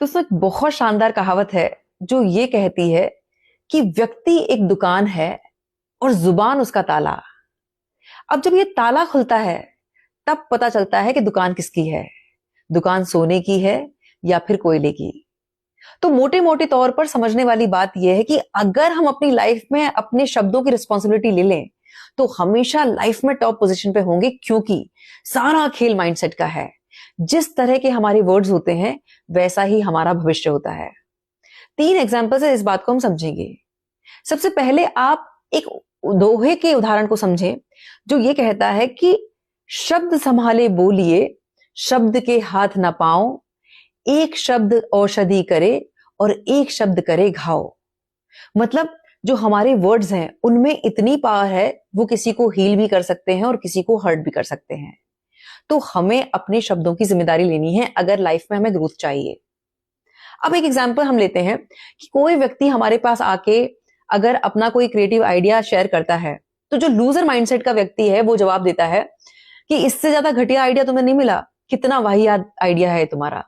दोस्तों, एक बहुत शानदार कहावत है जो ये कहती है कि व्यक्ति एक दुकान है और जुबान उसका ताला। अब जब ये ताला खुलता है तब पता चलता है कि दुकान किसकी है। दुकान सोने की है या फिर कोयले की। तो मोटे मोटे तौर पर समझने वाली बात यह है कि अगर हम अपनी लाइफ में अपने शब्दों की रिस्पॉन्सिबिलिटी ले लें तो हमेशा लाइफ में टॉप पोजीशन पे होंगे, क्योंकि सारा खेल माइंडसेट का है। जिस तरह के हमारे वर्ड्स होते हैं वैसा ही हमारा भविष्य होता है। 3 एग्जाम्पल से इस बात को हम समझेंगे। सबसे पहले आप एक दोहे के उदाहरण को समझें जो ये कहता है कि शब्द संभाले बोलिए, शब्द के हाथ न पाओ, एक शब्द औषधि करे और एक शब्द करे घाव। मतलब जो हमारे वर्ड्स हैं उनमें इतनी पावर है, वो किसी को हील भी कर सकते हैं और किसी को हर्ट भी कर सकते हैं। तो हमें अपने शब्दों की जिम्मेदारी लेनी है अगर लाइफ में हमें ग्रोथ चाहिए। अब एक एग्जांपल हम लेते हैं कि कोई व्यक्ति हमारे पास आके अगर अपना कोई क्रिएटिव आइडिया शेयर करता है तो जो लूजर माइंडसेट का व्यक्ति है वो जवाब देता है कि इससे ज्यादा घटिया आइडिया तुम्हें नहीं मिला, कितना वाहियात आइडिया है तुम्हारा।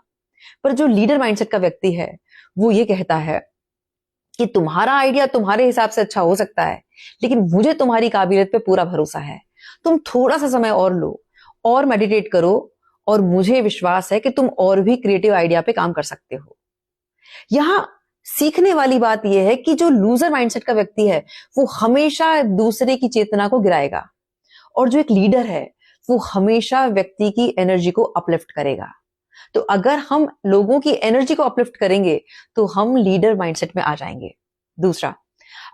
पर जो लीडर माइंडसेट का व्यक्ति है वो ये कहता है कि तुम्हारा आइडिया तुम्हारे हिसाब से अच्छा हो सकता है, लेकिन मुझे तुम्हारी काबिलियत पे पूरा भरोसा है। तुम थोड़ा सा समय और लो और मेडिटेट करो और मुझे विश्वास है कि तुम और भी क्रिएटिव आइडिया पे काम कर सकते हो। यहां सीखने वाली बात यह है कि जो लूजर माइंडसेट का व्यक्ति है वो हमेशा दूसरे की चेतना को गिराएगा और जो एक लीडर है वो हमेशा व्यक्ति की एनर्जी को अपलिफ्ट करेगा। तो अगर हम लोगों की एनर्जी को अपलिफ्ट करेंगे तो हम लीडर माइंडसेट में आ जाएंगे। दूसरा,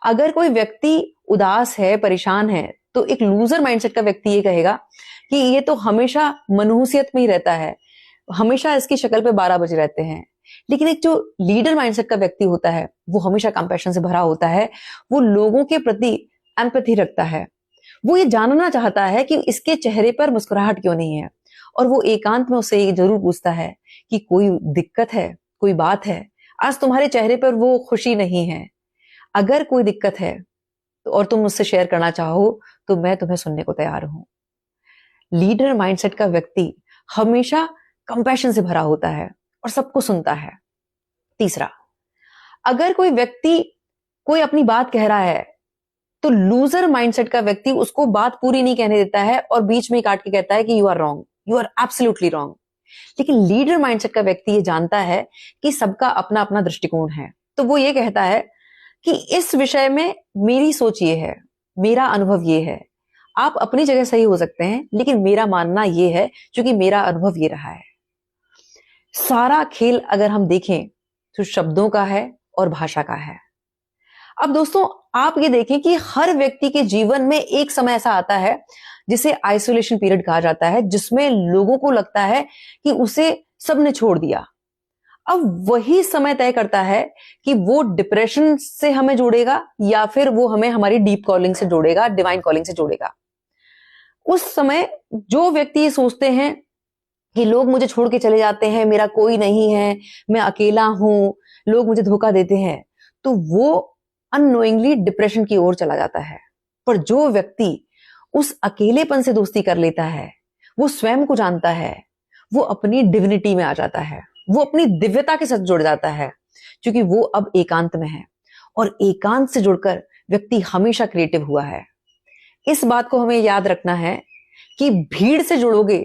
अगर कोई व्यक्ति उदास है, परेशान है, तो एक लूजर माइंडसेट का व्यक्ति ये कहेगा कि ये तो हमेशा मनहूसियत में ही रहता है, हमेशा इसकी शक्ल पे 12 बजे रहते हैं। लेकिन एक जो लीडर माइंडसेट का व्यक्ति होता है वो हमेशा कंपैशन से भरा होता है, वो लोगों के प्रति एम्पैथी रखता है। वो ये जानना चाहता है कि इसके चेहरे पर मुस्कुराहट क्यों नहीं है, और वो एकांत में उससे ये जरूर पूछता है कि कोई दिक्कत है, कोई बात है, आज तुम्हारे चेहरे पर वो खुशी नहीं है। अगर कोई दिक्कत है तो और तुम मुझसे शेयर करना चाहो तो मैं तुम्हें सुनने को तैयार हूं। लीडर माइंडसेट का व्यक्ति हमेशा कंपैशन से भरा होता है और सबको सुनता है। तीसरा, अगर कोई व्यक्ति कोई अपनी बात कह रहा है तो लूजर माइंडसेट का व्यक्ति उसको बात पूरी नहीं कहने देता है और बीच में काट के कहता है कि you are wrong, you are absolutely wrong. लेकिन लीडर माइंडसेट का व्यक्ति ये जानता है कि सबका अपना अपना दृष्टिकोण है, तो वो ये कहता है कि इस विषय में मेरी सोच ये है, मेरा अनुभव ये है, आप अपनी जगह सही हो सकते हैं लेकिन मेरा मानना ये है क्योंकि मेरा अनुभव ये रहा है। सारा खेल अगर हम देखें तो शब्दों का है और भाषा का है। अब दोस्तों, आप ये देखें कि हर व्यक्ति के जीवन में एक समय ऐसा आता है जिसे आइसोलेशन पीरियड कहा जाता है, जिसमें लोगों को लगता है कि उसे सबने छोड़ दिया। अब वही समय तय करता है कि वो डिप्रेशन से हमें जोड़ेगा या फिर वो हमें हमारी डीप कॉलिंग से जोड़ेगा, डिवाइन कॉलिंग से जोड़ेगा। उस समय जो व्यक्ति ये सोचते हैं कि लोग मुझे छोड़ के चले जाते हैं, मेरा कोई नहीं है, मैं अकेला हूं, लोग मुझे धोखा देते हैं, तो वो अननोइंगली डिप्रेशन की ओर चला जाता है। पर जो व्यक्ति उस अकेलेपन से दोस्ती कर लेता है, वो स्वयं को जानता है, वो अपनी डिविनिटी में आ जाता है, वो अपनी दिव्यता के साथ जुड़ जाता है, क्योंकि वो अब एकांत में है और एकांत से जुड़कर व्यक्ति हमेशा क्रिएटिव हुआ है। इस बात को हमें याद रखना है कि भीड़ से जुड़ोगे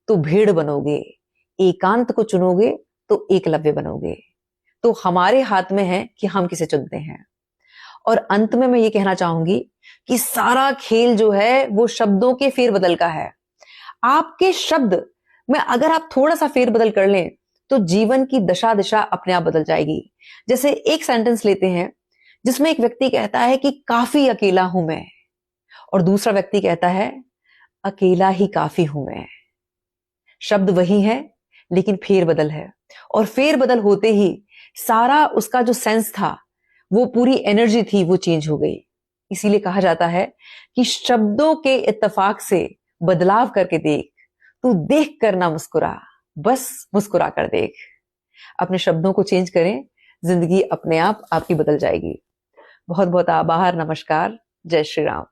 तो भीड़ बनोगे, एकांत को चुनोगे तो एकलव्य बनोगे। तो हमारे हाथ में है कि हम किसे चुनते हैं। और अंत में मैं ये कहना चाहूंगी कि सारा खेल जो है वो शब्दों के फेरबदल का है। आपके शब्द में अगर आप थोड़ा सा फेरबदल कर लें तो जीवन की दशा दिशा अपने आप बदल जाएगी। जैसे एक सेंटेंस लेते हैं जिसमें एक व्यक्ति कहता है कि काफी अकेला हूं मैं, और दूसरा व्यक्ति कहता है अकेला ही काफी हूं मैं। शब्द वही है लेकिन फेरबदल है, और फेरबदल होते ही सारा उसका जो सेंस था, वो पूरी एनर्जी थी, वो चेंज हो गई। इसीलिए कहा जाता है कि शब्दों के इत्तेफाक से बदलाव करके देख, तू देख कर ना मुस्कुरा, बस मुस्कुरा कर देख। अपने शब्दों को चेंज करें, जिंदगी अपने आप आपकी बदल जाएगी। बहुत बहुत आभार, नमस्कार, जय श्री राम।